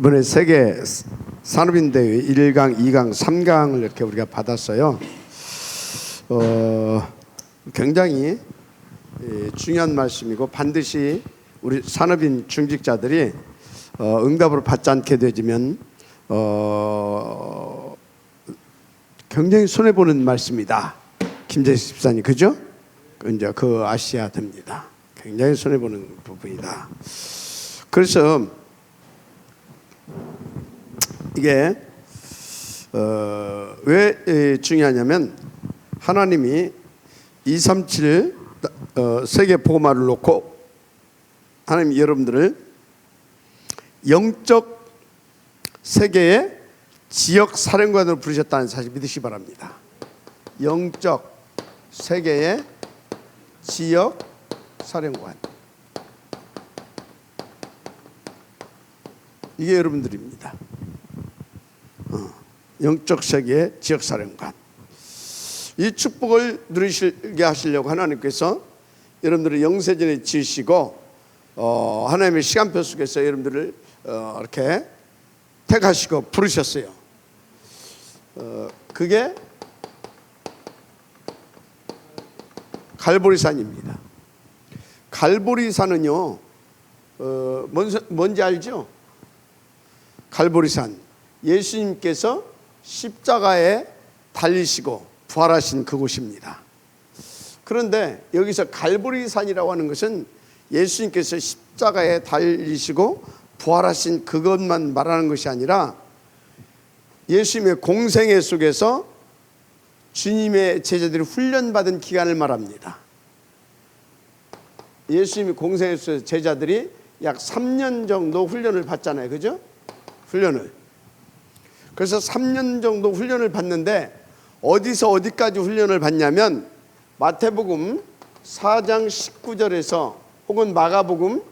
이번에 세계 산업인대회 1강, 2강, 3강을 이렇게 우리가 받았어요. 굉장히 중요한 말씀이고 반드시 우리 산업인 중직자들이 응답을 받지 않게 되면 굉장히 손해보는 말씀이다. 김재식 집사님, 그죠? 이제 그 아셔야 됩니다. 굉장히 손해보는 부분이다. 그래서 이게 왜 중요하냐면 하나님이 237 세계 복음화를 놓고 하나님 여러분들을 영적 세계의 지역 사령관으로 부르셨다는 사실 믿으시기 바랍니다. 영적 세계의 지역 사령관, 이게 여러분들입니다. 영적 세계의 지역 사령관. 이 축복을 누리시게 하시려고 하나님께서 여러분들을 영세전에 지으시고 하나님의 시간표 속에서 여러분들을 이렇게 택하시고 부르셨어요. 그게 갈보리산입니다. 갈보리산은요, 뭔지 알죠? 갈보리산, 예수님께서 십자가에 달리시고 부활하신 그곳입니다. 그런데 여기서 갈보리산이라고 하는 것은 예수님께서 십자가에 달리시고 부활하신 그것만 말하는 것이 아니라 예수님의 공생애 속에서 주님의 제자들이 훈련받은 기간을 말합니다. 예수님의 공생애 속에서 제자들이 약 3년 정도 훈련을 받잖아요, 그죠? 훈련을. 그래서 3년 정도 훈련을 받는데 어디서 어디까지 훈련을 받냐면 마태복음 4장 19절에서 혹은 마가복음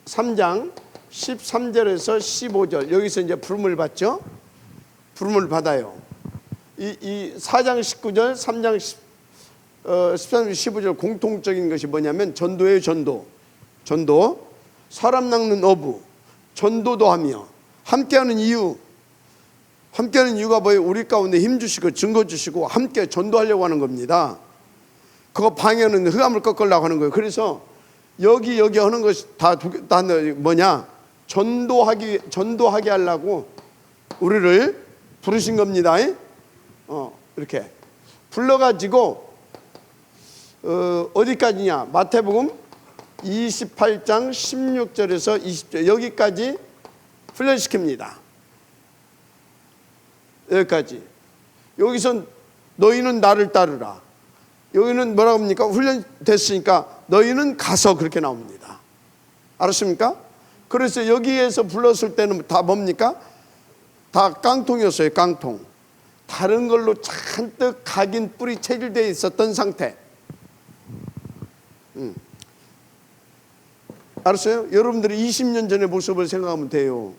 3장 13절에서 15절, 여기서 이제 부름을 받죠. 부름을 받아요. 이 4장 19절, 3장 13절, 15절 공통적인 것이 뭐냐면 전도예요. 전도, 사람 낚는 어부, 전도도 하며 함께하는 이유가 뭐예요? 우리 가운데 힘 주시고 증거 주시고 함께 전도하려고 하는 겁니다. 그거 방해하는 흑암을 꺾으려고 하는 거예요. 그래서 여기 하는 것이 다 뭐냐? 전도하게 하려고 우리를 부르신 겁니다. 이렇게 불러가지고 어디까지냐? 마태복음 28장 16절에서 20절 여기까지 훈련시킵니다. 여기까지. 여기서 너희는 나를 따르라. 여기는 뭐라고 합니까? 훈련됐으니까 너희는 가서, 그렇게 나옵니다. 알았습니까? 그래서 여기에서 불렀을 때는 다 뭡니까? 다 깡통이었어요. 깡통. 다른 걸로 잔뜩 각인 뿔이 체질되어 있었던 상태. 알았어요? 여러분들이 20년 전의 모습을 생각하면 돼요.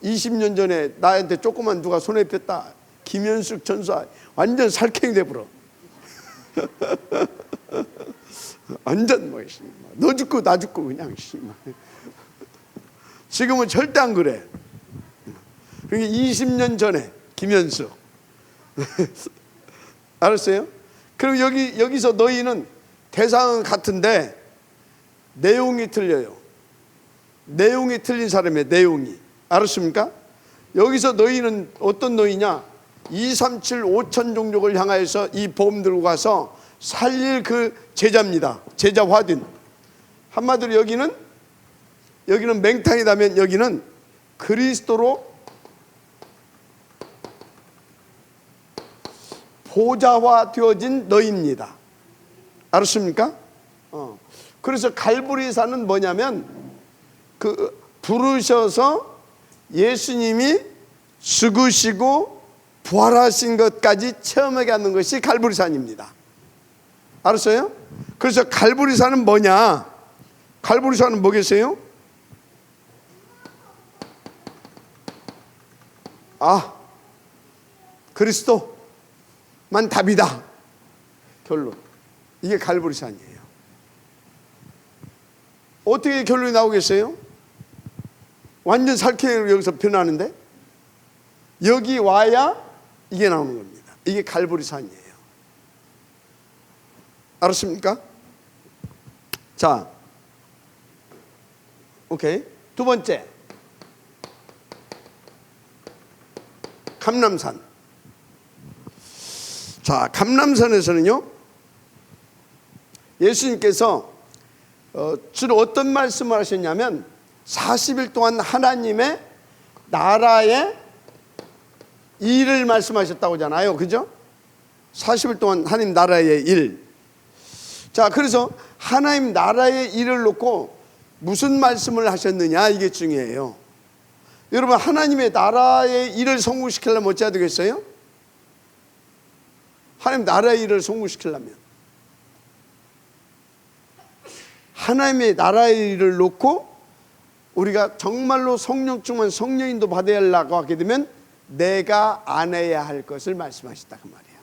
20년 전에 나한테 조그만 누가 손에 뺐다, 김현숙 전사 완전 살쾡이 돼버려. 완전 뭐 너 죽고 나 죽고 그냥. 지금은 절대 안 그래. 그러니까 20년 전에 김현숙. 알았어요? 그럼 여기서 너희는 대상은 같은데 내용이 틀려요. 내용이 틀린 사람이에요. 내용이. 알았습니까? 여기서 너희는 어떤 너희냐? 237 5천 종족을 향하여서 이 복음 들고 가서 살릴 그 제자입니다. 제자 화든. 한마디로 여기는 맹탕이라면 여기는 그리스도로 보좌화 되어진 너희입니다. 알았습니까? 그래서 갈보리산은 뭐냐면 부르셔서 예수님이 죽으시고 부활하신 것까지 체험하게 하는 것이 갈보리산입니다. 알았어요? 그래서 갈보리산은 뭐냐? 갈보리산은 뭐겠어요? 그리스도만 답이다. 결론. 이게 갈보리산이에요. 어떻게 결론이 나오겠어요? 완전 살쾡이로 여기서 변하는데 여기 와야 이게 나오는 겁니다. 이게 갈보리산이에요. 알았습니까? 자, 오케이. 두 번째, 감람산. 자, 감람산에서는요, 예수님께서 주로 어떤 말씀을 하셨냐면 40일 동안 하나님의 나라의 일을 말씀하셨다고 하잖아요. 그죠? 40일 동안 하나님 나라의 일. 자, 그래서 하나님 나라의 일을 놓고 무슨 말씀을 하셨느냐, 이게 중요해요. 여러분, 하나님의 나라의 일을 성공시키려면 어찌해야 되겠어요? 하나님 나라의 일을 성공시키려면 하나님의 나라의 일을 놓고 우리가 정말로 성령 충만, 성령인도 받아야 하려고 하게 되면 내가 안 해야 할 것을 말씀하셨다, 그 말이야.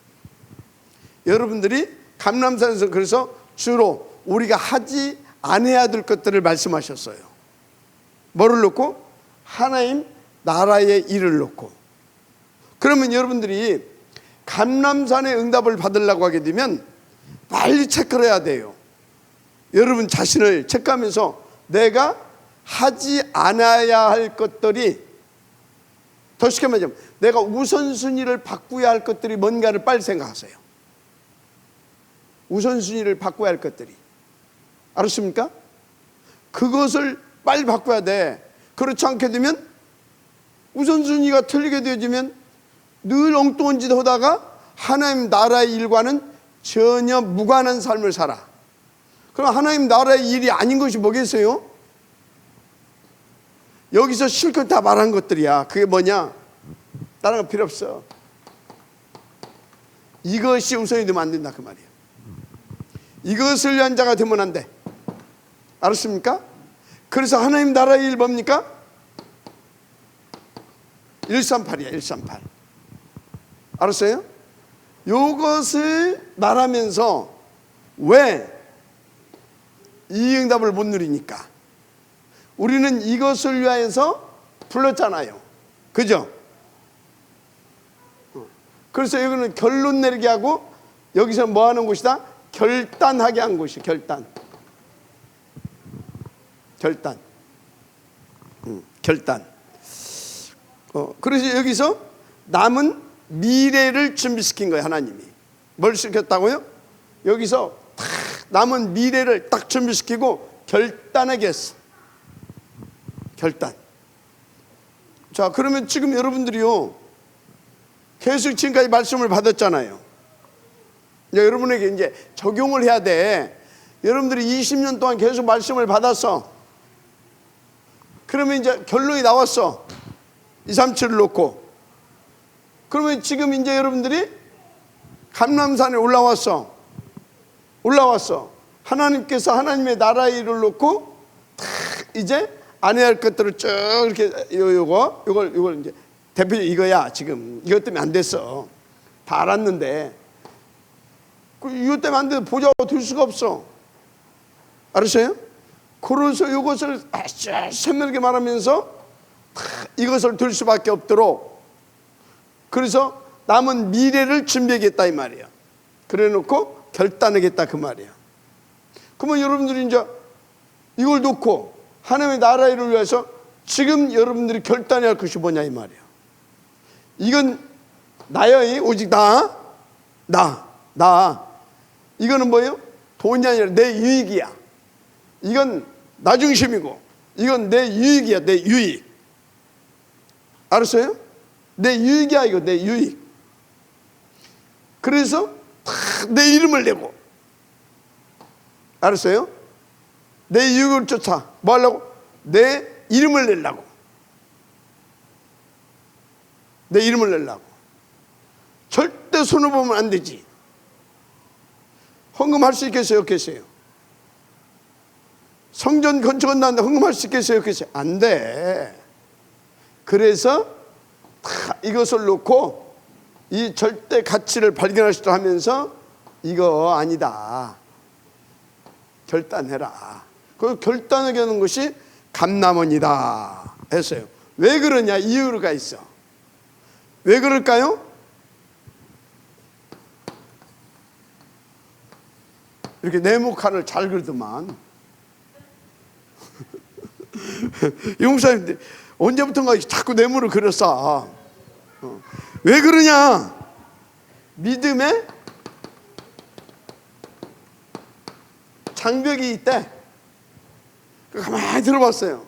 여러분들이 감람산에서 그래서 주로 우리가 하지 않아야 될 것들을 말씀하셨어요. 뭐를 놓고? 하나님 나라의 일을 놓고. 그러면 여러분들이 감람산의 응답을 받으려고 하게 되면 빨리 체크를 해야 돼요. 여러분 자신을 체크하면서 내가 하지 않아야 할 것들이, 더 쉽게 말하자면 내가 우선순위를 바꾸어야 할 것들이 뭔가를 빨리 생각하세요. 우선순위를 바꿔야 할 것들이. 알았습니까? 그것을 빨리 바꿔야 돼. 그렇지 않게 되면 우선순위가 틀리게 되어지면 늘 엉뚱한 짓 하다가 하나님 나라의 일과는 전혀 무관한 삶을 살아. 그럼 하나님 나라의 일이 아닌 것이 뭐겠어요? 여기서 실컷 다 말한 것들이야. 그게 뭐냐? 다른 거 필요 없어. 이것이 우선이 되면 안 된다, 그 말이야. 이것을 위한 자가 되면 안 돼. 알았습니까? 그래서 하나님 나라의 일 뭡니까? 138이야, 138. 알았어요? 요것을 말하면서 왜 이 응답을 못 누리니까? 우리는 이것을 위하여서 불렀잖아요. 그죠? 그래서 여기는 결론 내리게 하고 여기서 뭐 하는 곳이다? 결단하게 한 곳이. 결단. 그래서 여기서 남은 미래를 준비시킨 거예요, 하나님이. 뭘 시켰다고요? 여기서 딱 남은 미래를 딱 준비시키고 결단하게 했어. 결단. 자, 그러면 지금 여러분들이요, 계속 지금까지 말씀을 받았잖아요. 이제 여러분에게 이제 적용을 해야 돼. 여러분들이 20년 동안 계속 말씀을 받았어. 그러면 이제 결론이 나왔어. 237을 놓고. 그러면 지금 이제 여러분들이 감람산에 올라왔어. 하나님께서 하나님의 나라의 일을 놓고 이제 안 해야 할 것들을 쭉 이렇게 요걸 이제 대표 이거야. 지금 이것 때문에 안 됐어. 다 알았는데 이것 때문에 안 돼도 보자고 둘 수가 없어. 알았어요? 그래서 이것을 아주 선명하게 말하면서 이것을 들 수밖에 없도록, 그래서 남은 미래를 준비하겠다 이 말이야. 그래 놓고 결단하겠다 그 말이야. 그러면 여러분들이 이제 이걸 놓고 하나님의 나라를 위해서 지금 여러분들이 결단해야 할 것이 뭐냐 이 말이야. 이건 나야, 오직 나. 이거는 뭐예요? 돈이 아니라 내 유익이야. 이건 나 중심이고 이건 내 유익이야. 내 유익. 알았어요? 내 유익이야. 이거 내 유익. 그래서 내 이름을 내고, 알았어요? 내 유익을 쫓아 뭐 하려고? 내 이름을 내려고. 내 이름을 내려고. 절대 손을 보면 안 되지. 헌금할 수 있겠어요? 없겠어요? 성전 건축한다는데 헌금할 수 있겠어요? 없겠어요? 안 돼. 그래서 이것을 놓고 이 절대 가치를 발견하시도록 하면서 이거 아니다. 결단해라. 그 결단하게 하는 것이 감람원이다. 했어요. 왜 그러냐? 이유가 있어. 왜 그럴까요? 이렇게 네모칸을 잘 그리더만. 용사님 언제부턴가 자꾸 네모를 그렸어. 왜 그러냐? 믿음의 장벽이 있대. 가만히 들어봤어요.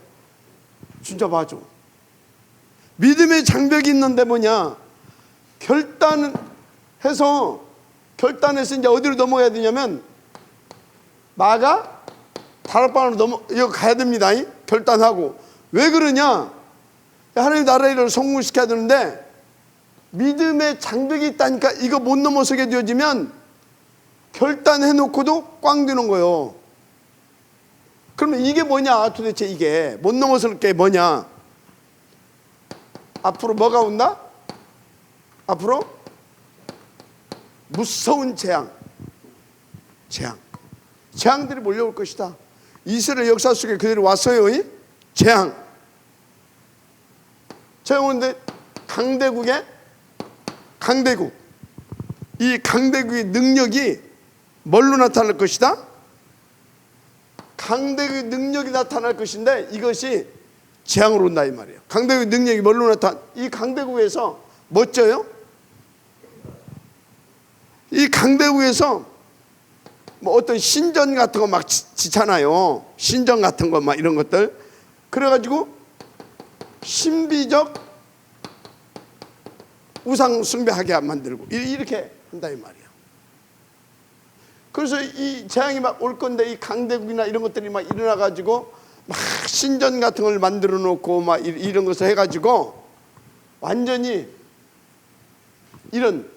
진짜 맞아. 믿음의 장벽이 있는데 뭐냐? 결단해서 이제 어디로 넘어가야 되냐면 마가 다락방으로 이거 가야 됩니다. 결단하고. 왜 그러냐? 하나님 나라를 성공시켜야 되는데 믿음의 장벽이 있다니까. 이거 못 넘어서게 되어지면 결단해놓고도 꽝 되는 거예요. 그러면 이게 뭐냐? 도대체 이게 못 넘어설 게 뭐냐? 앞으로 뭐가 온다? 앞으로 무서운 재앙들이 몰려올 것이다. 이스라엘 역사 속에 그들이 왔어요. 재앙. 오는데 이 강대국의 능력이 뭘로 나타날 것이다? 강대국의 능력이 나타날 것인데 이것이 재앙으로 온다 이 말이에요. 강대국의 능력이 뭘로 나타나? 이 강대국에서 멋져요? 이 강대국에서 뭐 어떤 신전 같은 거 막 짓잖아요. 신전 같은 거 막 이런 것들. 그래가지고 신비적 우상 숭배하게 만들고 이렇게 한다 이 말이에요. 그래서 이 재앙이 막 올 건데 이 강대국이나 이런 것들이 막 일어나가지고 막 신전 같은 걸 만들어 놓고 막 이런 것을 해가지고 완전히 이런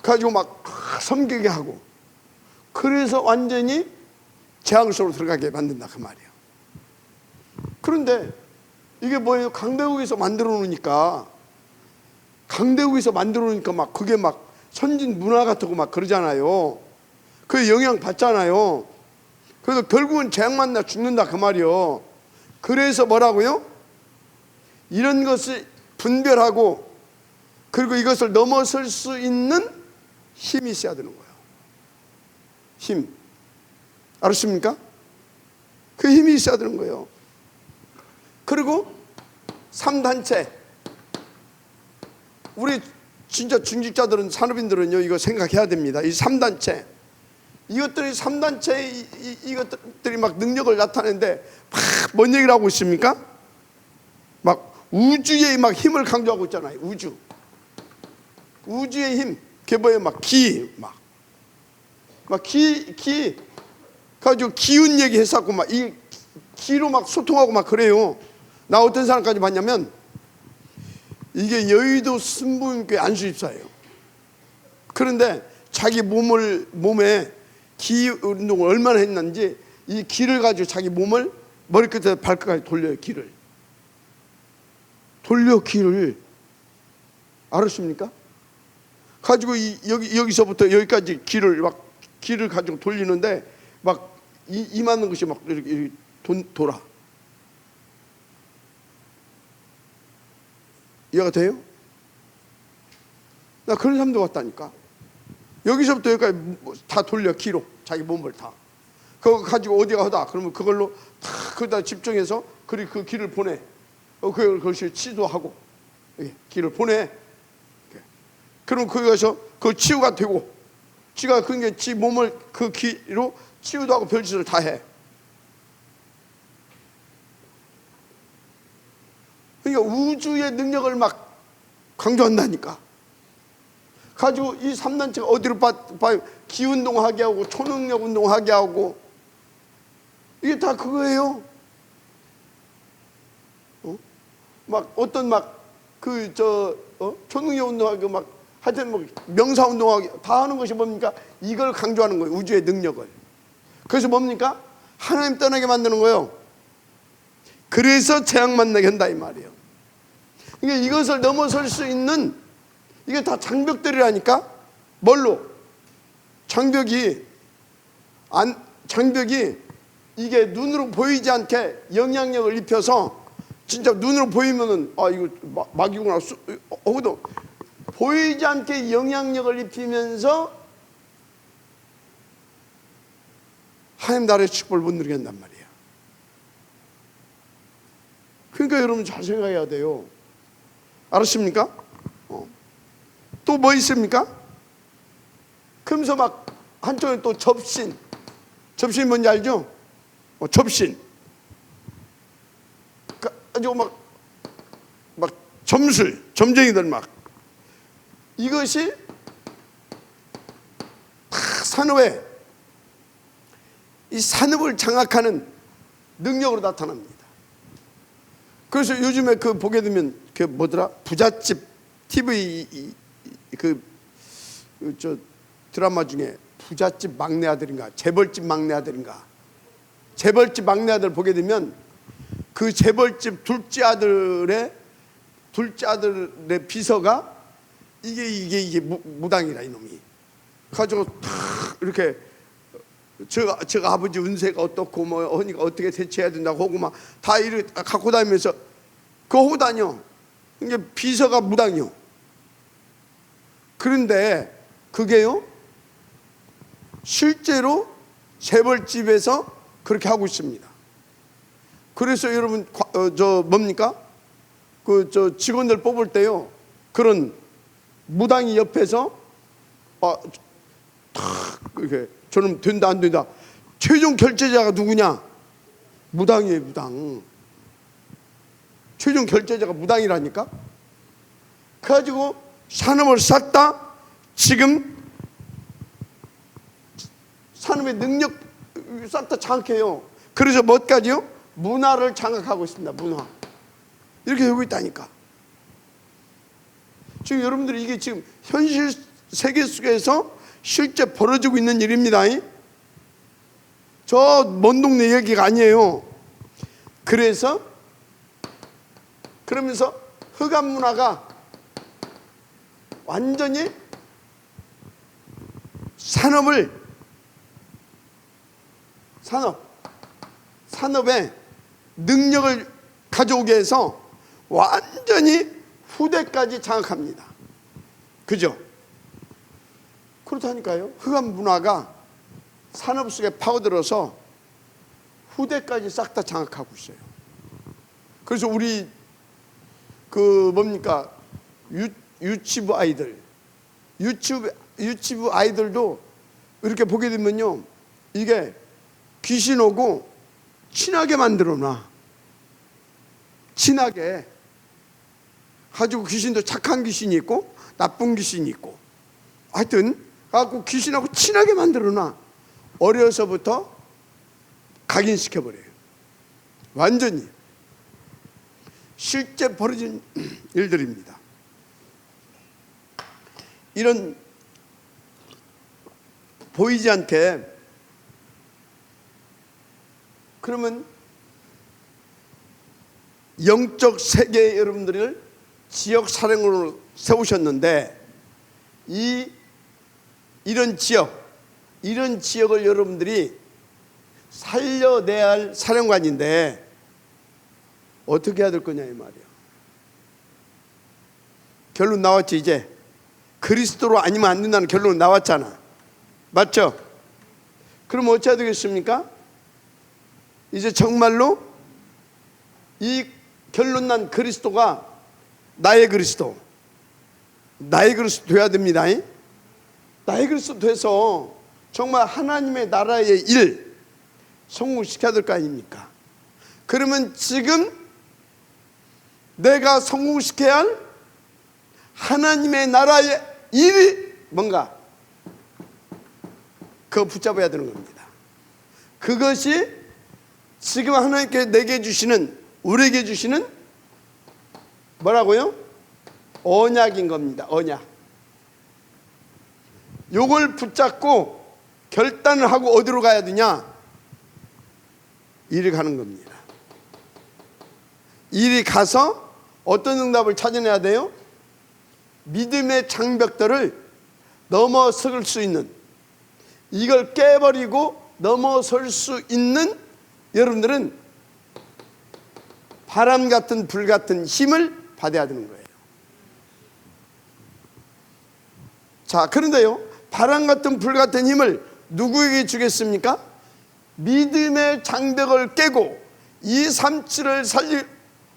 가지고 막 섬기게 하고 그래서 완전히 재앙 속으로 들어가게 만든다 그 말이에요. 그런데 이게 뭐예요? 강대국에서 만들어 놓으니까 막 그게 막 선진 문화 같고 막 그러잖아요. 그 영향 받잖아요. 그래서 결국은 재앙 만나 죽는다 그 말이요. 그래서 뭐라고요? 이런 것을 분별하고 그리고 이것을 넘어설 수 있는 힘이 있어야 되는 거예요. 힘. 알았습니까? 그 힘이 있어야 되는 거예요. 그리고 3단체. 우리 진짜 중직자들은 산업인들은요 이거 생각해야 됩니다. 이 3단체. 이것들이 3단체 이것들이 막 능력을 나타내는데 막 뭔 얘기를 하고 있습니까? 막 우주의 막 힘을 강조하고 있잖아요. 우주의 힘. 그게 뭐예요? 막 기 가지고 기운 얘기 했었고 막 이 기로 막 소통하고 막 그래요. 나 어떤 사람까지 봤냐면 이게 여의도 순복음교회 안수집사예요. 그런데 자기 몸에 기 운동을 얼마나 했는지 이 기를 가지고 자기 몸을 머리끝에서 발끝까지 돌려요. 기를 알았습니까? 가지고 여기서부터 여기까지 기를 가지고 돌리는데 막 임하는 것이 막 이렇게 돌아. 이해가 돼요? 나 그런 사람도 봤다니까. 여기서부터 여기까지 다 돌려 기로 자기 몸을 다. 그거 가지고 어디가 하다 그러면 그걸로 다 거기다 집중해서 그리고 그 기를 보내. 그것이 치유하고 기를 보내. 그럼 거기 가서 그 치유가 되고 지가 그게 지 몸을 그 기로 치유도 하고 별짓을 다 해. 그러니까 우주의 능력을 막 강조한다니까. 가지고 이 3단체가 어디로 봐요? 기운동하게 하고 초능력 운동하게 하고 이게 다 그거예요. 막 어떤 초능력 운동하고 막 하여튼 뭐 명사 운동하기 다 하는 것이 뭡니까? 이걸 강조하는 거예요. 우주의 능력을. 그래서 뭡니까? 하나님 떠나게 만드는 거예요. 그래서 재앙 만나게 한다 이 말이에요. 그러니까 이것을 넘어설 수 있는 이게 다 장벽들이라니까. 뭘로? 장벽이 이게 눈으로 보이지 않게 영향력을 입혀서 진짜 눈으로 보이면은 아 이거 막이구나 하고도 보이지 않게 영향력을 입히면서 하나님 나라의 축복을 못 누리게 한단 말이에요. 그러니까 여러분 잘 생각해야 돼요. 알았습니까? 또 뭐 있습니까? 그러면서 막 한쪽에 또 접신 뭔지 알죠? 접신 가지고 막 점쟁이들 막 이것이 다 산업에 이 산업을 장악하는 능력으로 나타납니다. 그래서 요즘에 그 보게 되면 그 뭐더라 부잣집 TV 저 드라마 중에 부잣집 막내 아들인가 재벌집 막내 아들인가 재벌집 막내 아들 보게 되면 그 재벌집 둘째 아들의 비서가 이게 무당이라 이놈이 가지고 탁 이렇게 저 아버지 운세가 어떻고 뭐 어니까 어떻게 대처해야 된다고 하고 막 다 이렇게 갖고 다니면서 그거 하고 다녀. 이게 비서가 무당이요. 그런데 그게요 실제로 재벌집에서 그렇게 하고 있습니다. 그래서 여러분 저 뭡니까 그 저 직원들 뽑을 때요 그런 무당이 옆에서 탁 이렇게 저는 된다 안 된다 최종 결제자가 누구냐? 무당이에요. 무당. 최종 결제자가 무당이라니까. 그래가지고 산업을 싹 다 지금 산업의 능력 싹 다 장악해요. 그래서 뭐까지요? 문화를 장악하고 있습니다. 문화 이렇게 되고 있다니까. 지금 여러분들이 이게 지금 현실 세계 속에서 실제 벌어지고 있는 일입니다. 저 먼 동네 얘기가 아니에요. 그러면서 흑암 문화가 완전히 산업의 능력을 가져오게 해서 완전히 후대까지 장악합니다. 그죠? 그렇다니까요. 흑암 문화가 산업 속에 파고들어서 후대까지 싹 다 장악하고 있어요. 그래서 우리 그 뭡니까 유치부 아이들도 이렇게 보게 되면요 이게 귀신하고 친하게 만들어놔. 친하게 가지고 귀신도 착한 귀신이 있고 나쁜 귀신이 있고 하여튼 갖고 귀신하고 친하게 만들어놔. 어려서부터 각인시켜버려요. 완전히 실제 벌어진 일들입니다. 이런 보이지 않게 그러면 영적 세계에 여러분들을 지역 사령으로 세우셨는데 이런 지역을 여러분들이 살려내야 할 사령관인데 어떻게 해야 될 거냐 이 말이에요. 결론 나왔지. 이제 그리스도로 아니면 안 된다는 결론 나왔잖아. 맞죠? 그럼 어찌해야 되겠습니까? 이제 정말로 이 결론 난 그리스도가 나의 그리스도 돼야 됩니다. 나의 그리스도 돼서 정말 하나님의 나라의 일 성공시켜야 될 거 아닙니까? 그러면 지금 내가 성공시켜야 할 하나님의 나라의 일이 뭔가 그거 붙잡아야 되는 겁니다. 그것이 지금 하나님께 내게 주시는 우리에게 주시는 뭐라고요? 언약인 겁니다. 언약. 요걸 붙잡고 결단을 하고 어디로 가야 되냐? 이리 가는 겁니다. 이리 가서 어떤 응답을 찾아내야 돼요? 믿음의 장벽들을 넘어설 수 있는, 이걸 깨버리고 넘어설 수 있는 여러분들은 바람 같은 불 같은 힘을 받아야 되는 거예요. 자, 그런데요, 바람 같은 불 같은 힘을 누구에게 주겠습니까? 믿음의 장벽을 깨고 이 삼치를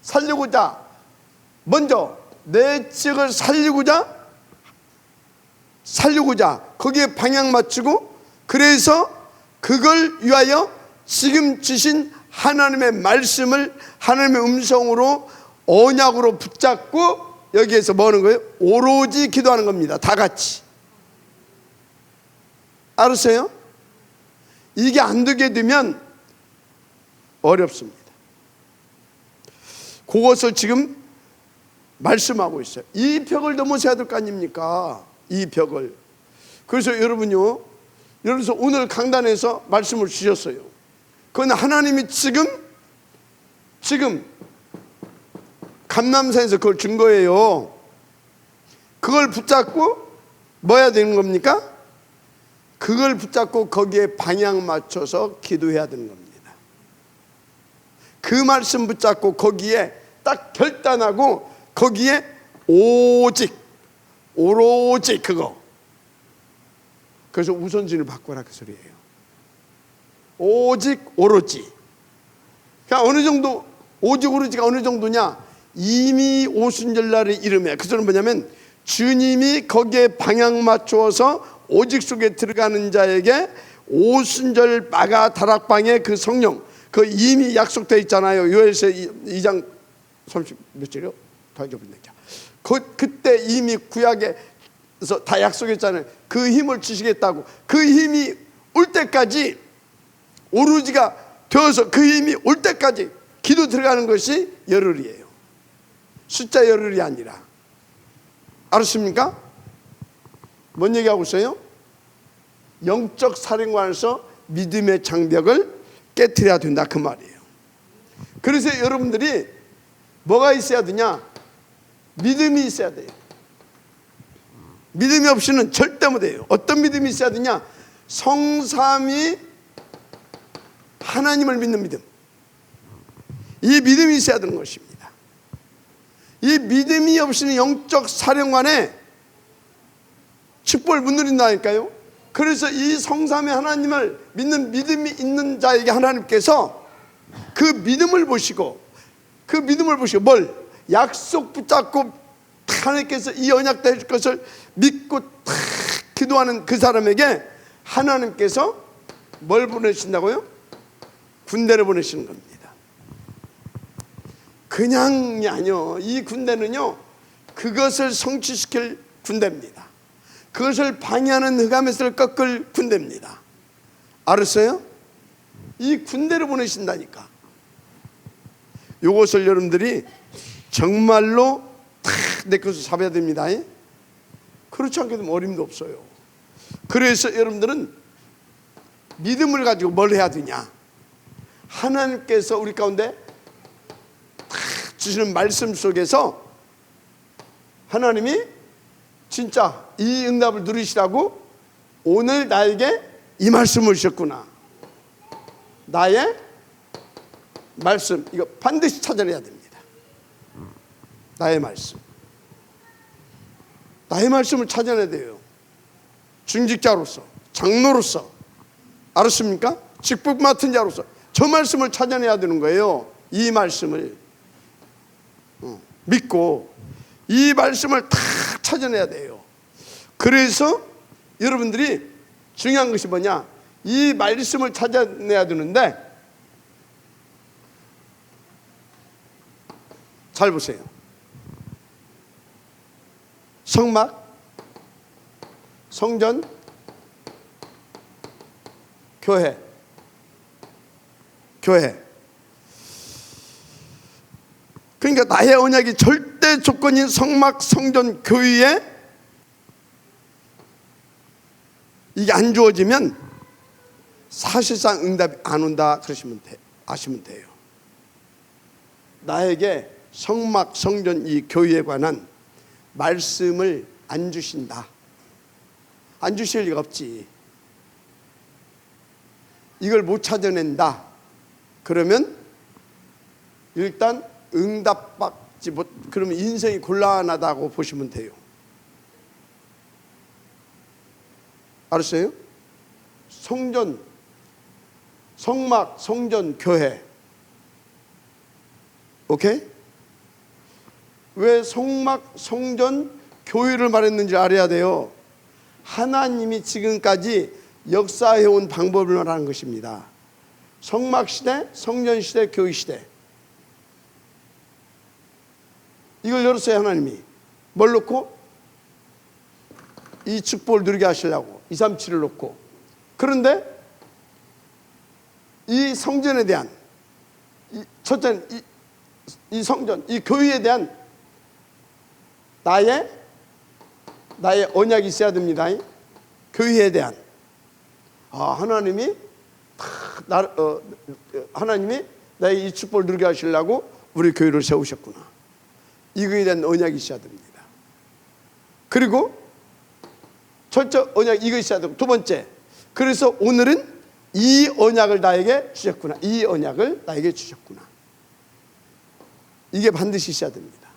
살리고자, 먼저 내 지역을 살리고자 거기에 방향 맞추고, 그래서 그걸 위하여 지금 주신 하나님의 말씀을 하나님의 음성으로 언약으로 붙잡고 여기에서 뭐 하는 거예요? 오로지 기도하는 겁니다. 다 같이. 알았어요? 이게 안 되게 되면 어렵습니다. 그것을 지금 말씀하고 있어요. 이 벽을 넘어서야 될 거 아닙니까? 이 벽을. 그래서 여러분요, 여기서 오늘 강단에서 말씀을 주셨어요. 그건 하나님이 지금 감람산에서 그걸 준 거예요. 그걸 붙잡고 뭐 해야 되는 겁니까? 그걸 붙잡고 거기에 방향 맞춰서 기도해야 되는 겁니다. 그 말씀 붙잡고 거기에 딱 결단하고 거기에 오로지 그거. 그래서 우선순위를 바꿔라 그 소리예요. 오로지. 그러니까 어느 정도, 오직 오로지가 어느 정도냐? 이미 오순절날의 이름에, 그 소리는 뭐냐면 주님이 거기에 방향 맞추어서 오직 속에 들어가는 자에게 오순절 마가 다락방의 그 성령, 그 이미 약속되어 있잖아요. 요엘서 2장 30 몇 절이요? 다 잊어버렸네. 그때 이미 구약에서 다 약속했잖아요. 그 힘을 주시겠다고. 그 힘이 올 때까지, 오로지가 되어서 그 힘이 올 때까지 기도 들어가는 것이 열흘이에요. 숫자 열흘이 아니라. 알았습니까? 뭔 얘기하고 있어요? 영적 사령관에서 믿음의 장벽을 깨트려야 된다 그 말이에요. 그래서 여러분들이 뭐가 있어야 되냐? 믿음이 있어야 돼요. 믿음이 없이는 절대 못해요. 어떤 믿음이 있어야 되냐? 성삼위 하나님을 믿는 믿음. 이 믿음이 있어야 되는 것입니다. 이 믿음이 없이는 영적 사령관에 축복을 못 누린다니까요. 그래서 이 성삼위 하나님을 믿는 믿음이 있는 자에게 하나님께서 그 믿음을 보시고 뭘? 약속 붙잡고 하나님께서 이 언약도 해줄 것을 믿고 탁 기도하는 그 사람에게 하나님께서 뭘 보내신다고요? 군대를 보내시는 겁니다. 그냥이 아니요. 이 군대는요, 그것을 성취시킬 군대입니다. 그것을 방해하는 흑암에서를 꺾을 군대입니다. 알았어요? 이 군대를 보내신다니까. 이것을 여러분들이 정말로 탁 내 것을 잡아야 됩니다. 그렇지 않게 되면 어림도 없어요. 그래서 여러분들은 믿음을 가지고 뭘 해야 되냐? 하나님께서 우리 가운데 탁 주시는 말씀 속에서 하나님이 진짜 이 응답을 누리시라고 오늘 나에게 이 말씀을 주셨구나. 나의 말씀, 이거 반드시 찾아내야 됩니다. 나의 말씀. 나의 말씀을 찾아내야 돼요. 중직자로서, 장로로서. 알았습니까? 직분 맡은 자로서 저 말씀을 찾아내야 되는 거예요. 이 말씀을 믿고 이 말씀을 다 찾아내야 돼요. 그래서 여러분들이 중요한 것이 뭐냐? 이 말씀을 찾아내야 되는데, 잘 보세요. 성막, 성전, 교회. 그러니까 나의 언약이 절대 조건인 성막, 성전, 교회에 이게 안 주어지면 사실상 응답이 안 온다 아시면 돼요. 나에게 성막, 성전, 이 교회에 관한 말씀을 안 주신다. 안 주실 리가 없지. 이걸 못 찾아낸다. 그러면 일단 응답받지 못, 그러면 인생이 곤란하다고 보시면 돼요. 알았어요? 성전, 성막, 성전, 교회. 오케이? 왜 성막, 성전, 교회를 말했는지 알아야 돼요. 하나님이 지금까지 역사해온 방법을 말하는 것입니다. 성막시대, 성전시대, 교회시대. 이걸 열었어요. 하나님이 뭘 놓고? 이 축복을 누리게 하시려고 237을 놓고. 그런데 이 성전에 대한 첫째는 이 성전, 이 교회에 대한 나의 언약이 있어야 됩니다. 교회에 대한. 하나님이 하나님이 나의 이 축복을 누리게 하시려고 우리 교회를 세우셨구나. 이거에 대한 언약이 있어야 됩니다. 그리고 첫째 언약 이거 있어야 되고, 두 번째, 그래서 오늘은 이 언약을 나에게 주셨구나. 이 언약을 나에게 주셨구나. 이게 반드시 있어야 됩니다.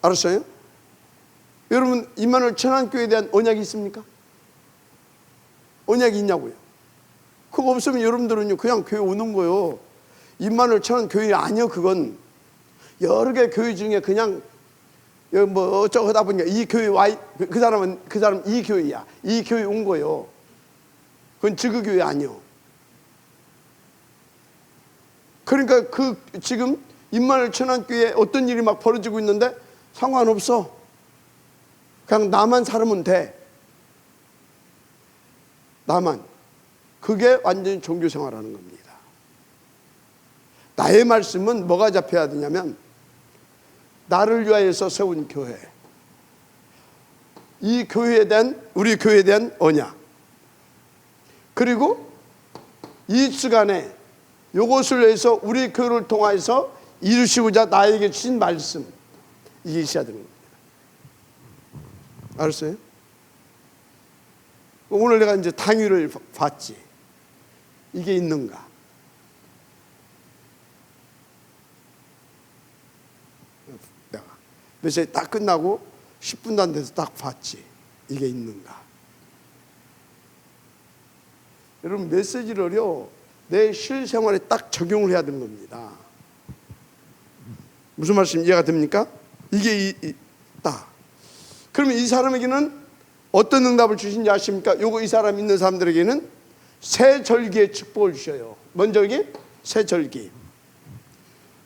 알았어요? 여러분, 임마누엘 천안교회에 대한 언약이 있습니까? 언약이 있냐고요? 그거 없으면 여러분들은요 그냥 교회 오는 거요. 임마누엘 천안교회 아니요. 그건 여러 개 교회 중에 그냥 뭐 어쩌고 하다 보니까 이 교회 와, 그 사람 이 교회야. 이 교회 온 거요. 그건 지구교회 아니요. 그러니까 지금 임마누엘 천안교회에 어떤 일이 막 벌어지고 있는데 상관없어. 그냥 나만 살면 돼. 나만. 그게 완전히 종교생활하는 겁니다. 나의 말씀은 뭐가 잡혀야 되냐면 나를 위하여서 세운 교회, 이 교회에 대한, 우리 교회에 대한 언약, 그리고 이 시간에 이것을 위해서 우리 교회를 통해서 이루시고자 나에게 주신 말씀, 이게 있어야 되는 겁니다. 알았어요? 오늘 내가 이제 당위를 봤지. 이게 있는가? 내가 메시지 딱 끝나고 10분도 안 돼서 딱 봤지. 이게 있는가? 여러분, 메시지를요 내 실생활에 딱 적용을 해야 되는 겁니다. 무슨 말씀 이해가 됩니까? 이게 딱. 그러면 이 사람에게는 어떤 응답을 주신지 아십니까? 요거 이 사람 있는 사람들에게는 새 절기의 축복을 주셔요. 뭔 절기? 새 절기.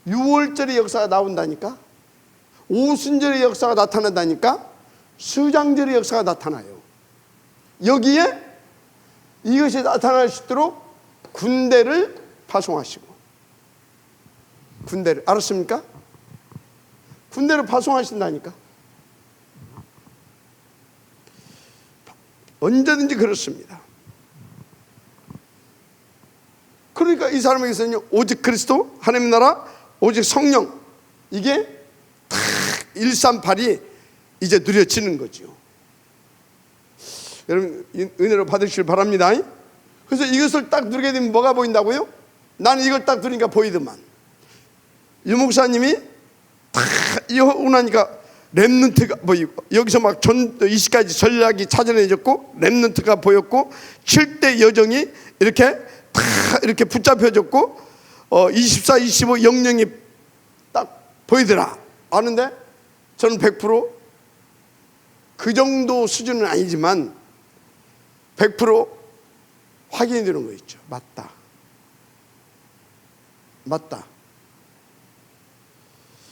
6월절의 역사가 나온다니까? 오순절의 역사가 나타난다니까? 수장절의 역사가 나타나요. 여기에 이것이 나타날 수 있도록 군대를 파송하시고, 군대를, 알았습니까? 군대를 파송하신다니까? 언제든지 그렇습니다. 그러니까 이 사람에게서는 오직 그리스도, 하나님 나라, 오직 성령, 이게 다 138이 이제 누려지는 거죠. 여러분, 은혜로 받으시길 바랍니다. 그래서 이것을 딱 누리게 되면 뭐가 보인다고요? 나는 이걸 딱 들으니까 보이더만. 유 목사님이 다 이러고 나니까 렘넌트가 보이고, 여기서 막 20가지 전략이 찾아내졌고, 렘넌트가 보였고, 7대 여정이 이렇게 다 이렇게 붙잡혀졌고, 24, 25 영령이 딱 보이더라. 아는데 저는 100%그 정도 수준은 아니지만 100% 확인이 되는 거 있죠. 맞다. 맞다.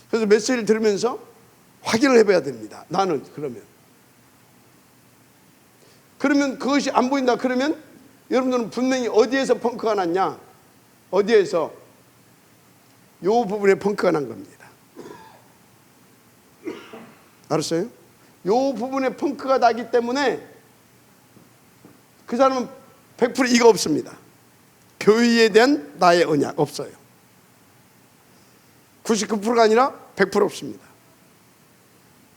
그래서 메시지를 들으면서 확인을 해봐야 됩니다. 나는 그러면 그것이 안 보인다. 그러면 여러분들은 분명히 어디에서 펑크가 났냐? 어디에서? 요 부분에 펑크가 난 겁니다. 알았어요? 요 부분에 펑크가 나기 때문에 그 사람은 100% 이거 없습니다. 교회에 대한 나의 언약 없어요. 99%가 아니라 100% 없습니다.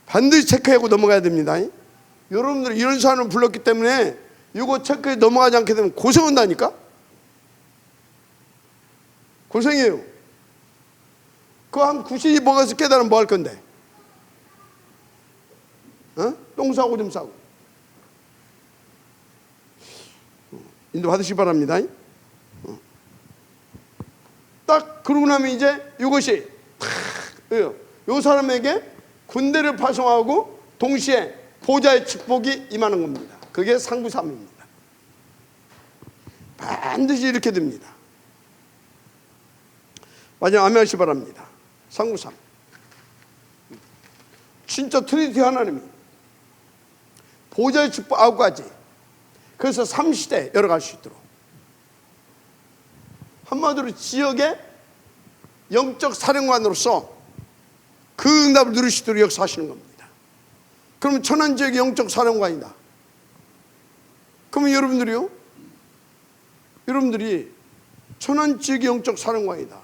반드시 체크하고 넘어가야 됩니다. 여러분들 이런 사람을 불렀기 때문에 이거 체크해 넘어가지 않게 되면 고생한다니까? 고생해요. 그 한 90이 먹어서 깨달으면 뭐 할 건데? 똥 싸고 좀 싸고. 인도 받으시기 바랍니다. 딱 그러고 나면 이제 이것이 이 사람에게 군대를 파송하고 동시에 보좌의 축복이 임하는 겁니다. 그게 상구삼입니다. 반드시 이렇게 됩니다. 마지막 아멘 하시기 바랍니다. 상구삼. 진짜 트리니티 하나님이 보좌의 축복 9가지. 그래서 3시대 열어갈 수 있도록. 한마디로 지역의 영적 사령관으로서 그 응답을 누릴 수 있도록 역사하시는 겁니다. 그러면 천안지역의 영적 사령관이다. 그러면 여러분들이 천안지역의 영적 사령관이다.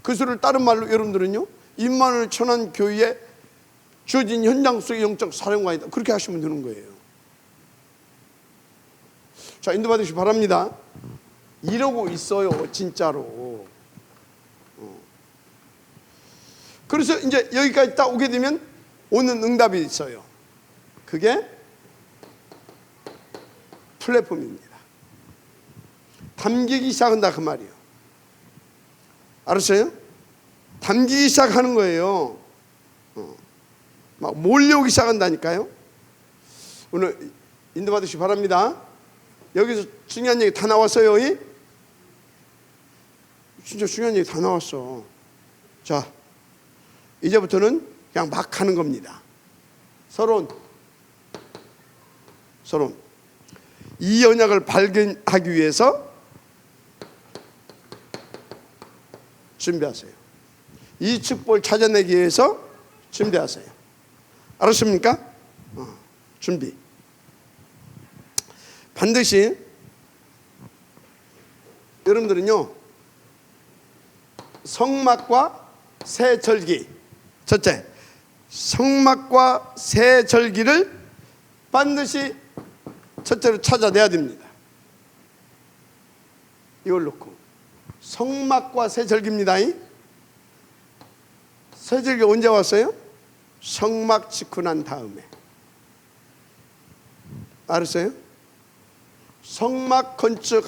그 소리를 다른 말로 여러분들은요, 임마누엘 천안교회에 주어진 현장 속의 영적 사령관이다. 그렇게 하시면 되는 거예요. 자, 인도받으시기 바랍니다. 이러고 있어요, 진짜로. 그래서 이제 여기까지 딱 오게 되면 오는 응답이 있어요. 그게 플랫폼입니다. 담기기 시작한다 그 말이에요. 알았어요? 담기기 시작하는 거예요. 막 몰려오기 시작한다니까요. 오늘 인도받으시기 바랍니다. 여기서 중요한 얘기 다 나왔어요. 진짜 중요한 얘기 다 나왔어. 자, 이제부터는 그냥 막 하는 겁니다. 서론. 이 언약을 발견하기 위해서 준비하세요. 이 축복을 찾아내기 위해서 준비하세요. 알았습니까? 준비. 반드시 여러분들은요, 성막과 새절기, 첫째, 성막과 새절기를 반드시 첫째로 찾아내야 됩니다. 이걸 놓고 성막과 새절기입니다. 새절기 언제 왔어요? 성막 짓고 난 다음에. 알았어요? 성막 건축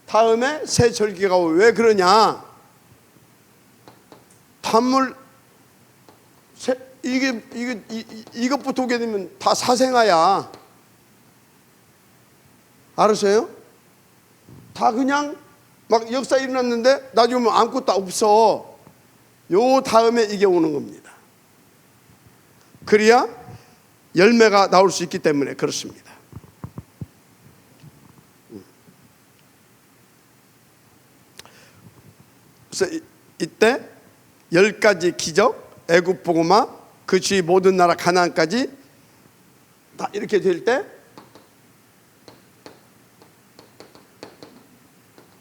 다음에 새절기가 왜 그러냐? 단물 이것부터 오게 되면 다 사생아야. 알았어요? 다 그냥 막 역사 일어났는데 나중에 보면 아무것도 없어. 요 다음에 이게 오는 겁니다. 그래야 열매가 나올 수 있기 때문에 그렇습니다. 그래서 이때 10가지 기적, 애굽 복음화, 그 주위 모든 나라 가나안까지 다 이렇게 될 때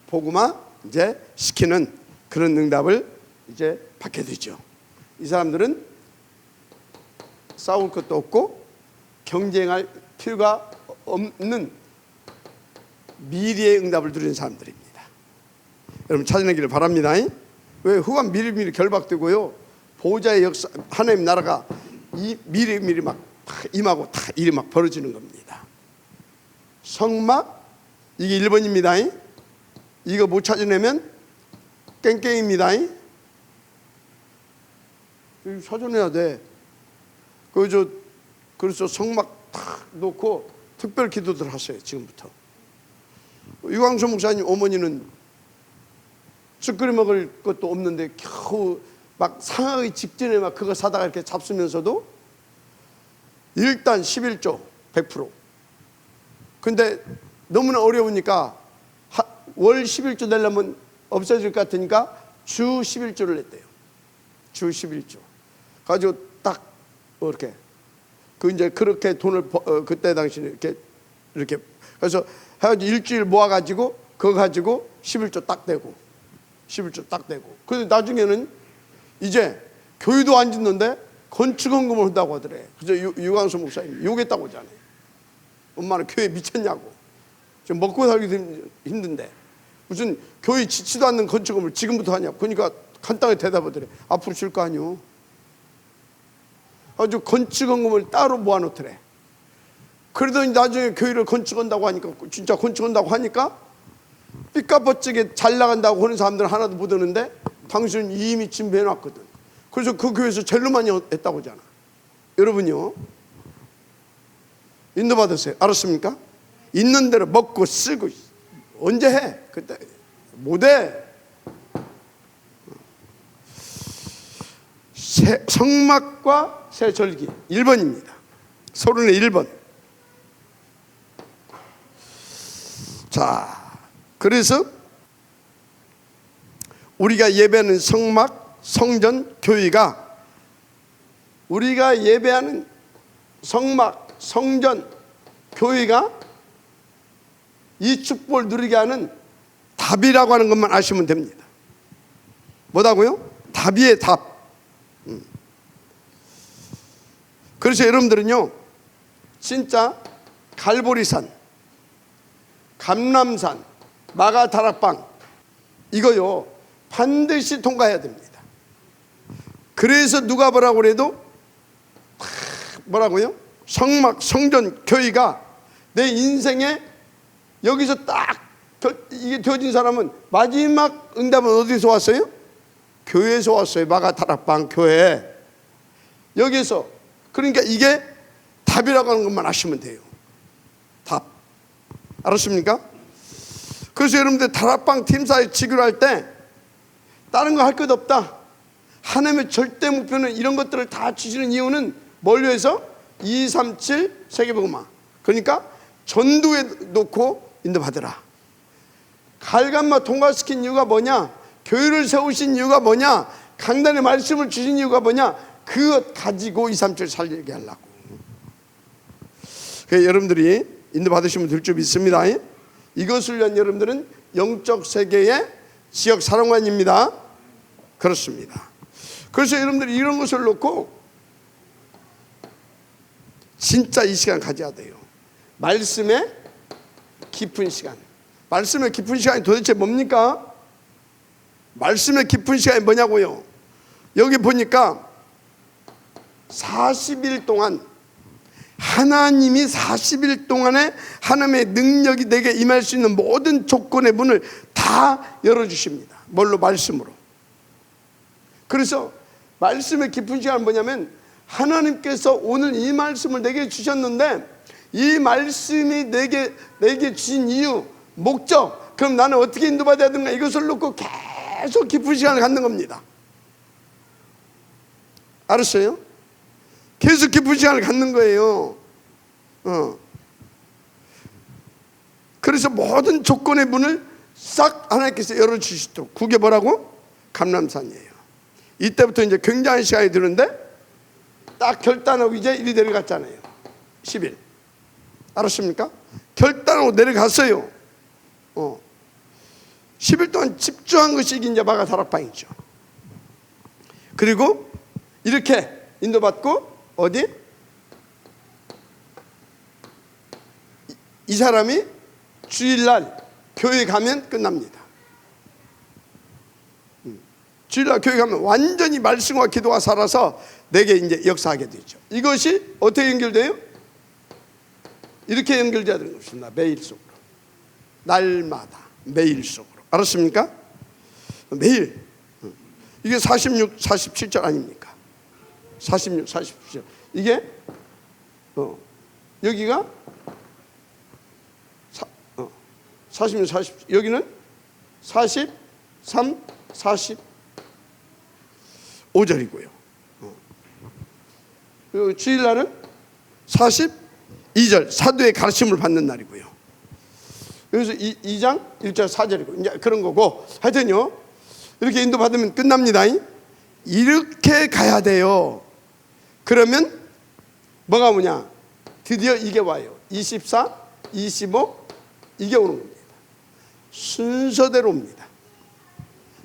복음화 이제 시키는 그런 응답을 이제 받게 되죠. 이 사람들은 싸울 것도 없고 경쟁할 필요가 없는 미래의 응답을 누리는 사람들입니다. 여러분 찾아내기를 바랍니다. 왜 후반 미리미리 결박되고요, 보호자의 역사, 하나님 나라가 이 미리미리 막 임하고 다 일이 막 벌어지는 겁니다. 성막 이게 1번입니다. 이거 못 찾아내면 깽깽입니다. 찾아내야 돼. 그래서 성막 탁 놓고 특별 기도들 하세요. 지금부터. 유광수 목사님 어머니는 죽 끓여 먹을 것도 없는데 겨우 막 상하기 직전에 막 그거 사다가 이렇게 잡수면서도 일단 11조 100%. 근데 너무나 어려우니까 월 11조 내려면 없어질 것 같으니까 주 11조를 냈대요. 주 11조. 가지고 딱 이렇게 이제 그렇게 돈을 그때 당시에 이렇게 그래서 해가지고 일주일 모아가지고 그거 가지고 11조 딱 되고 11조 딱 되고. 그런데 나중에는 이제 교회도 안 짓는데 건축헌금을 한다고 하더래. 그래서 유광수 목사님이 욕했다고 하잖아요. 엄마는 교회 미쳤냐고. 지금 먹고 살기도 힘든데 무슨 교회 짓지도 않는 건축금을 지금부터 하냐고. 그러니까 간단하게 대답을 드려. 앞으로 줄 거 아니오. 아주 건축원금을 따로 모아놓더래. 그러더니 나중에 교회를 건축한다고 하니까, 진짜 건축한다고 하니까 삐까뻔쩍게 잘 나간다고 하는 사람들은 하나도 못 오는데 당신은 이미 준비해놨거든. 그래서 그 교회에서 제일 많이 했다고 하잖아. 여러분요, 인도받으세요. 알았습니까? 있는 대로 먹고 쓰고. 언제 해? 그때 못해. 성막과 새절기 1번입니다. 서론의 1번. 자, 그래서 우리가 예배하는 성막, 성전, 교회가, 우리가 예배하는 성막, 성전, 교회가 이 축복을 누리게 하는 답이라고 하는 것만 아시면 됩니다. 뭐라고요? 답이에요, 답. 그래서 여러분들은요, 진짜 갈보리산, 감람산, 마가다락방, 이거요 반드시 통과해야 됩니다. 그래서 누가 뭐라고 그래도 뭐라고요? 성막, 성전, 교회가 내 인생에 여기서 딱 이게 되어진 사람은 마지막 응답은 어디서 왔어요? 교회에서 왔어요. 마가다락방 교회. 여기서. 그러니까 이게 답이라고 하는 것만 아시면 돼요. 답. 알았습니까? 그래서 여러분들 다락방 팀사에 지기로 할 때 다른 거 할 것 없다. 하나님의 절대 목표는 이런 것들을 다 주시는 이유는 뭘 위해서? 237 세계복음화. 그러니까 전도에 놓고 인도받으라. 갈감마 통과시킨 이유가 뭐냐? 교회를 세우신 이유가 뭐냐? 강단의 말씀을 주신 이유가 뭐냐? 그것 가지고 237 살게 하려고. 그래서 여러분들이 인도받으시면 될 줄 믿습니다. 이것을 위한 여러분들은 영적 세계의 지역 사령관입니다. 그렇습니다. 그래서 여러분들이 이런 것을 놓고 진짜 이 시간 가져야 돼요. 말씀의 깊은 시간. 말씀의 깊은 시간이 도대체 뭡니까? 말씀의 깊은 시간이 뭐냐고요? 여기 보니까 40일 동안 하나님이 40일 동안에 하나님의 능력이 내게 임할 수 있는 모든 조건의 문을 다 열어주십니다. 뭘로? 말씀으로. 그래서 말씀의 깊은 시간은 뭐냐면 하나님께서 오늘 이 말씀을 내게 주셨는데 이 말씀이 내게 주신 이유, 목적, 그럼 나는 어떻게 인도받아야 되는가, 이것을 놓고 계속 깊은 시간을 갖는 겁니다. 알았어요? 계속 깊은 시간을 갖는 거예요. 그래서 모든 조건의 문을 싹 하나님께서 열어주시도록. 그게 뭐라고? 감람산이에요. 이때부터 이제 굉장한 시간이 드는데 딱 결단하고 이제 이리 내려갔잖아요. 10일. 알았습니까? 결단하고 내려갔어요. 10일 동안 집중한 것이 이제 마가다락방이죠. 그리고 이렇게 인도받고 어디? 이 사람이 주일날 교회 가면 끝납니다. 주일날 교회 가면 완전히 말씀과 기도가 살아서 내게 이제 역사하게 되죠. 이것이 어떻게 연결돼요? 이렇게 연결돼야 되는 것입니다. 매일 속으로. 날마다 매일 속으로. 알았습니까? 매일. 이게 46, 47절 아닙니까? 46, 47절. 이게 여기가 46, 40. 여기는 43, 45절이고요. 그리고 주일날은 42절 사도의 가르침을 받는 날이고요. 여기서 2장 1절 4절이고 이제 그런 거고, 하여튼요 이렇게 인도받으면 끝납니다. 이렇게 가야 돼요. 그러면 뭐가 오냐? 드디어 이게 와요. 24, 25 이게 오는 겁니다. 순서대로 옵니다.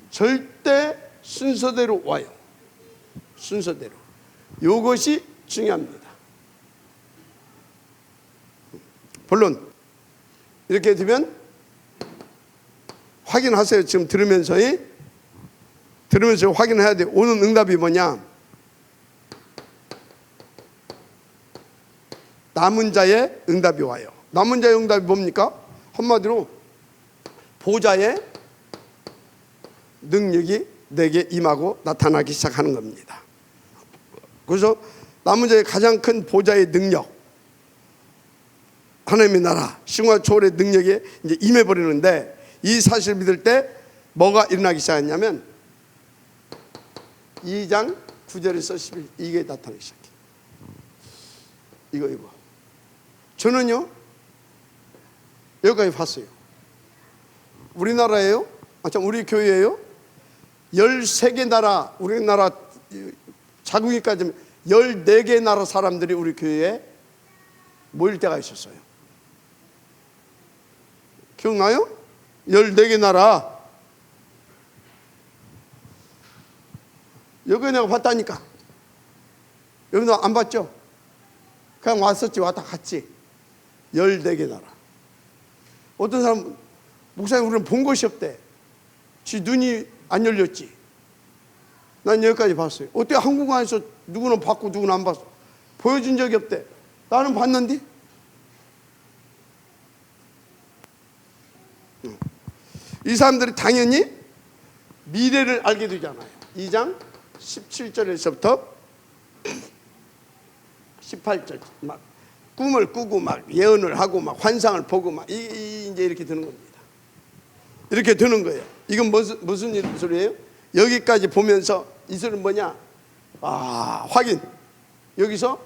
절대 순서대로 와요. 순서대로. 이것이 중요합니다. 물론 이렇게 되면 확인하세요. 지금 들으면서 들으면서 확인해야 돼. 오는 응답이 뭐냐? 남은 자의 응답이 와요. 남은 자의 응답이 뭡니까? 한마디로 보좌의 능력이 내게 임하고 나타나기 시작하는 겁니다. 그래서 남은 자의 가장 큰 보좌의 능력, 하나님의 나라, 신과 초월의 능력이 이제 임해버리는데, 이 사실을 믿을 때 뭐가 일어나기 시작했냐면 2장 9절에서 11 이게 나타나기 시작해. 이거 저는요 여기까지 봤어요. 우리나라예요? 우리 교회예요? 13개 나라, 우리나라 자국이까지 14개 나라 사람들이 우리 교회에 모일 때가 있었어요. 기억나요? 14개 나라. 여기 내가 봤다니까. 여기도 안 봤죠? 그냥 왔었지, 왔다 갔지. 14개 나라. 어떤 사람, 목사님 우리는 본 것이 없대. 지 눈이 안 열렸지. 난 여기까지 봤어요. 어때 한국 안에서 누구는 봤고 누구는 안 봤어. 보여준 적이 없대. 나는 봤는데. 이 사람들이 당연히 미래를 알게 되잖아요. 2장 17절에서부터 18절 막 꿈을 꾸고 막 예언을 하고 막 환상을 보고 막 이제 이렇게 되는 겁니다. 이렇게 되는 거예요. 이건 무슨 소리예요? 여기까지 보면서 이 소리는 뭐냐? 확인. 여기서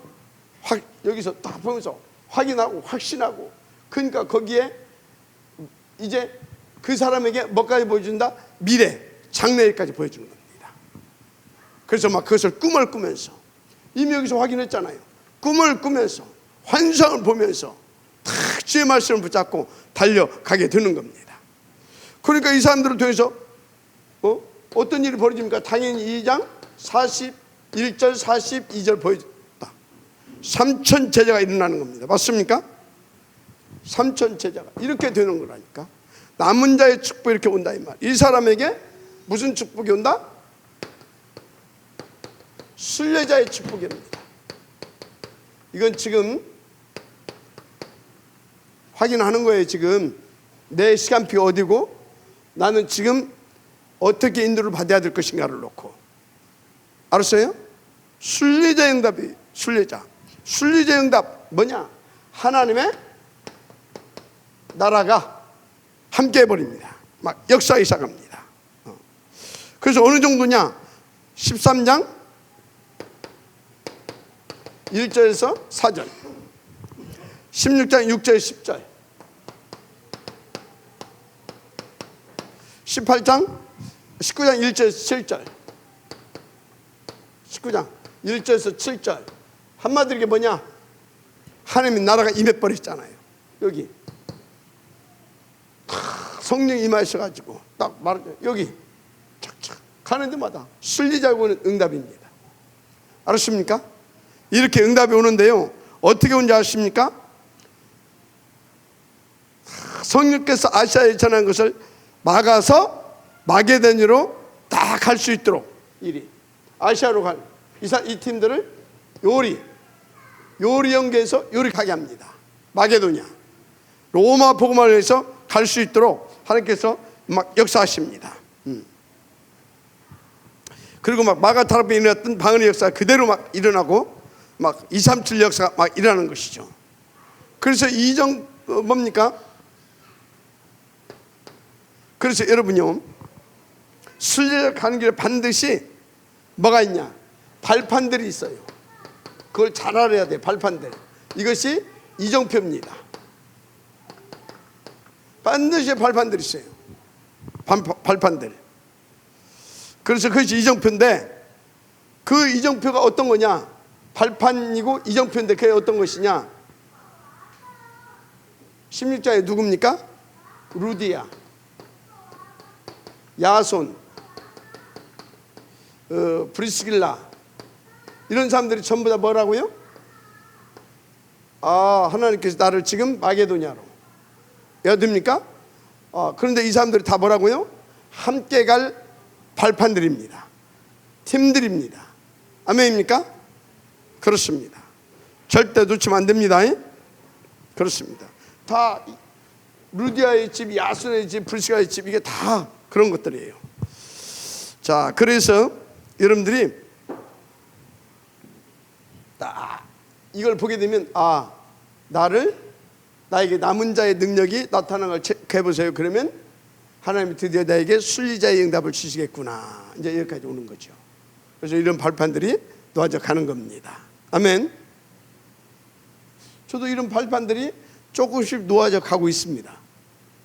딱 보면서 확인하고 확신하고, 그러니까 거기에 이제 그 사람에게 뭐까지 보여준다? 미래, 장래일까지 보여주는 겁니다. 그래서 막 그것을 꿈을 꾸면서, 이미 여기서 확인했잖아요. 꿈을 꾸면서 환상을 보면서 탁 주의 말씀을 붙잡고 달려가게 되는 겁니다. 그러니까 이 사람들을 통해서 어떤 일이 벌어집니까? 당연히 2장 41절 42절 보여줬다. 3천 제자가 일어나는 겁니다. 맞습니까? 3천 제자가 이렇게 되는 거라니까. 남은 자의 축복이 이렇게 온다 이 말. 이 사람에게 무슨 축복이 온다? 순례자의 축복이 옵니다. 이건 지금 확인하는 거예요. 지금 내 시간표 어디고 나는 지금 어떻게 인도를 받아야 될 것인가를 놓고. 알았어요? 순례자 응답이 순례자 응답 뭐냐? 하나님의 나라가 함께 해버립니다. 막 역사에 시작합니다. 그래서 어느 정도냐? 13장 1절에서 4절, 16장 6절 10절, 18장 19장 1절에서 7절, 19장 1절에서 7절. 한마디로 이게 뭐냐? 하나님의 나라가 임해버렸잖아요. 여기 성령이 임하셔가지고 딱 말하죠. 여기 착착 가는 데마다 순리자고 오는 응답입니다. 알았습니까? 이렇게 응답이 오는데요, 어떻게 온지 아십니까? 성령께서 아시아에 전한 것을 막아서 마게도냐로 다 갈 수 있도록 일이 아시아로 갈 이 팀들을 요리 연계해서 요리 가게 합니다. 마게도냐 로마 복음화를 해서 갈 수 있도록 하나님께서 막 역사하십니다. 그리고 막 마가다락방에 일어났던 방언의 역사가 그대로 막 일어나고 막 237 역사가 막 일어나는 것이죠. 그래서 이정 뭡니까? 그래서 여러분요, 순례자 가는 길에 반드시 뭐가 있냐? 발판들이 있어요. 그걸 잘 알아야 돼. 발판들. 이것이 이정표입니다. 반드시 발판들이 있어요. 발판들. 그래서 그것이 이정표인데, 그 이정표가 어떤 거냐? 발판이고 이정표인데 그게 어떤 것이냐? 16장에 누굽니까? 루디아, 야손, 브리스길라, 이런 사람들이 전부 다 뭐라고요? 하나님께서 나를 지금 마게도냐로 해야 됩니까? 그런데 이 사람들이 다 뭐라고요? 함께 갈 발판들입니다. 팀들입니다. 아멘입니까? 그렇습니다. 절대 놓치면 안 됩니다. 그렇습니다. 다 루디아의 집, 야손의 집, 브리스가의 집, 이게 다 그런 것들이에요. 자, 그래서 여러분들이 이걸 보게 되면 나에게 남은 자의 능력이 나타나는 걸 해보세요. 그러면 하나님이 드디어 나에게 순리자의 응답을 주시겠구나. 이제 여기까지 오는 거죠. 그래서 이런 발판들이 놓아져 가는 겁니다. 아멘. 저도 이런 발판들이 조금씩 놓아져 가고 있습니다.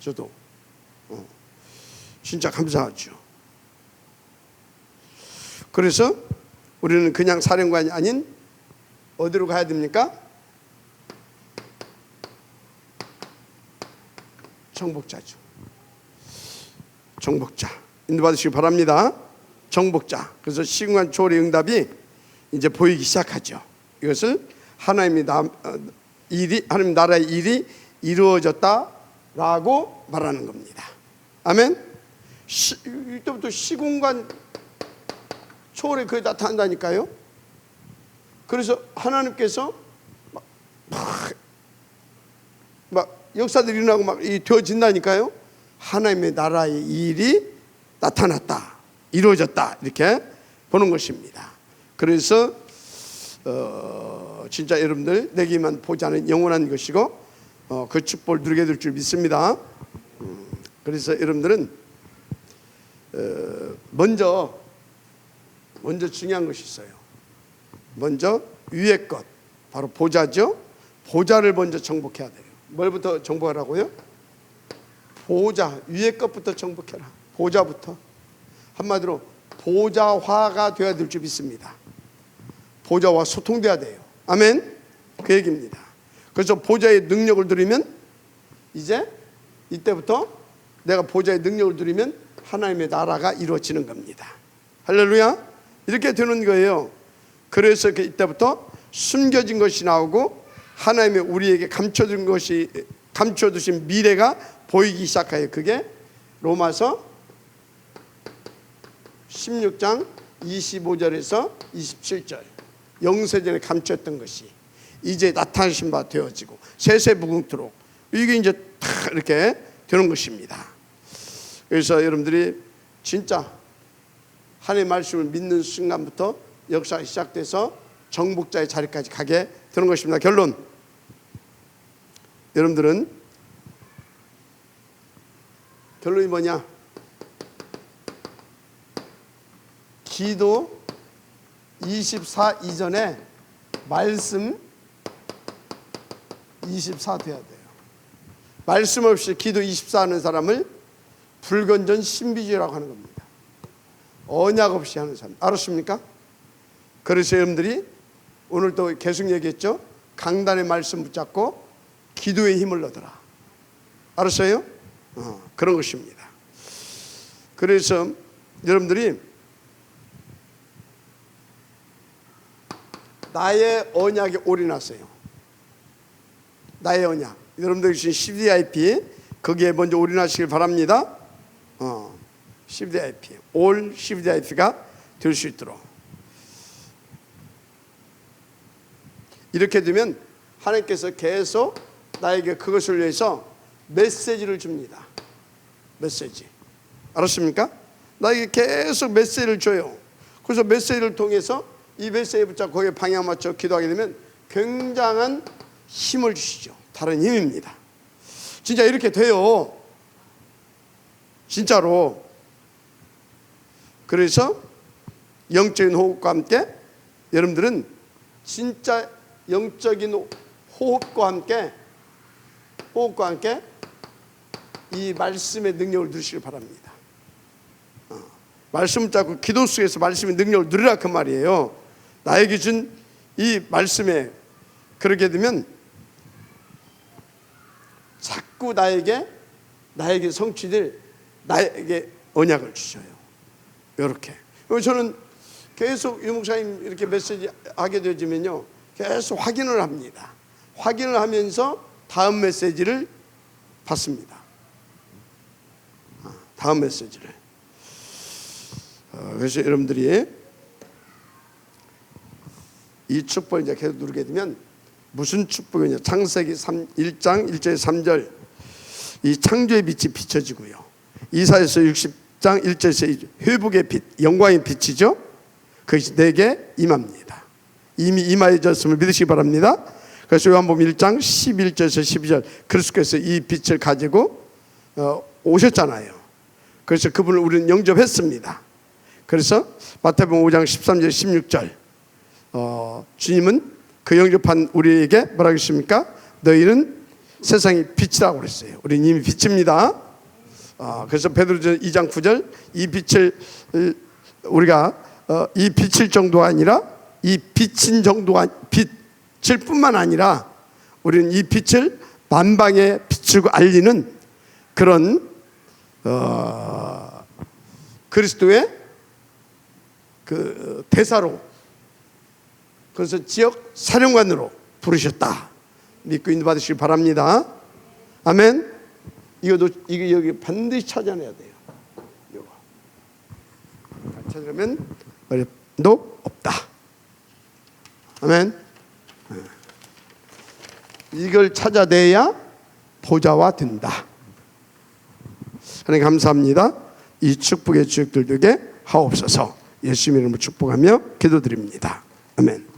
저도 진짜 감사하죠. 그래서 우리는 그냥 사령관이 아닌 어디로 가야 됩니까? 정복자죠. 정복자 인도받으시기 바랍니다. 정복자. 그래서 시공간 초월의 응답이 이제 보이기 시작하죠. 이것을 하나님 나라의 일이 이루어졌다라고 말하는 겁니다. 아멘. 이때부터 시공간 초월에 그게 나타난다니까요. 그래서 하나님께서 막 역사들이 일어나고 막 되어진다니까요. 하나님의 나라의 일이 나타났다, 이루어졌다, 이렇게 보는 것입니다. 그래서 진짜 여러분들 내게만 보자는 영원한 것이고 그 축복을 누리게 될 줄 믿습니다. 그래서 여러분들은 먼저 중요한 것이 있어요. 먼저 위의 것, 바로 보좌죠. 보좌를 먼저 정복해야 돼요. 뭘부터 정복하라고요? 보좌, 위의 것부터 정복해라. 보좌부터. 한마디로 보좌화가 되어야 될 줄 믿습니다. 보좌와 소통돼야 돼요. 아멘. 그 얘기입니다. 그래서 보좌의 능력을 누리면 이제 이때부터 내가 보좌의 능력을 누리면 하나님의 나라가 이루어지는 겁니다. 할렐루야. 이렇게 되는 거예요. 그래서 이때부터 숨겨진 것이 나오고 하나님의 우리에게 감춰두신 미래가 보이기 시작해요. 그게 로마서 16장 25절에서 27절. 영세전에 감췄던 것이 이제 나타나신 바 되어지고 세세무궁토록 이게 이제 다 이렇게 되는 것입니다. 그래서 여러분들이 진짜 하나님의 말씀을 믿는 순간부터 역사가 시작돼서 정복자의 자리까지 가게 되는 것입니다. 결론, 여러분들은 결론이 뭐냐? 기도 24 이전에 말씀 24 돼야 돼요. 말씀 없이 기도 24 하는 사람을 불건전 신비주의라고 하는 겁니다. 언약 없이 하는 사람. 알았습니까? 그래서 여러분들이 오늘 또 계속 얘기했죠. 강단의 말씀 붙잡고 기도의 힘을 얻어라. 알았어요? 그런 것입니다. 그래서 여러분들이 나의 언약에 올인하세요. 나의 언약. 여러분들이 주신 CVIP 거기에 먼저 올인하시길 바랍니다. CVIP, 올 CVIP가 될 수 있도록. 이렇게 되면 하나님께서 계속 나에게 그것을 위해서 메시지를 줍니다. 메시지. 알았습니까? 나에게 계속 메시지를 줘요. 그래서 메시지를 통해서 이 메시지에 붙잡고 거기에 방향 맞춰 기도하게 되면 굉장한 힘을 주시죠. 다른 힘입니다. 진짜 이렇게 돼요. 진짜로. 그래서 영적인 호흡과 함께 여러분들은 진짜 영적인 호흡과 함께 이 말씀의 능력을 누리시길 바랍니다. 말씀 잡고 기도 속에서 말씀의 능력을 누리라 그 말이에요. 나에게 준 이 말씀에 그렇게 되면 자꾸 나에게 성취될 나에게 언약을 주셔요. 이렇게. 저는 계속 유 목사님 이렇게 메시지 하게 되어지면요, 계속 확인을 합니다. 확인을 하면서 다음 메시지를 받습니다. 다음 메시지를. 그래서 여러분들이 이 축복을 이제 계속 누르게 되면 무슨 축복이냐? 창세기 1장 1절 3절 이 창조의 빛이 비춰지고요. 이사야서 60장 1절에서 회복의 빛, 영광의 빛이죠. 그것이 내게 임합니다. 이미 임하여졌음을 믿으시기 바랍니다. 그래서 요한복음 1장 11절에서 12절 그리스도께서 이 빛을 가지고 오셨잖아요. 그래서 그분을 우리는 영접했습니다. 그래서 마태복음 5장 13절 16절 주님은 그 영접한 우리에게 뭐라고 했습니까? 너희는 세상의 빛이라고 그랬어요. 우리는 이미 빛입니다. 그래서 베드로전 2장 9절 이 빛을 우리가 이 빛일 정도가 아니라 이 빛인 정도가 빛일 뿐만 아니라 우리는 이 빛을 만방에 비추고 알리는 그런 그리스도의 그 대사로, 그래서 지역 사령관으로 부르셨다. 믿고 인도받으시기 바랍니다. 아멘. 이거 여기 반드시 찾아내야 돼요. 이거 찾으려면 어렵도 없다. 아멘. 이걸 찾아내야 보좌와 된다. 하나님 감사합니다. 이 축복의 주역들 되게 하옵소서. 예수님 이름으로 축복하며 기도드립니다. 아멘.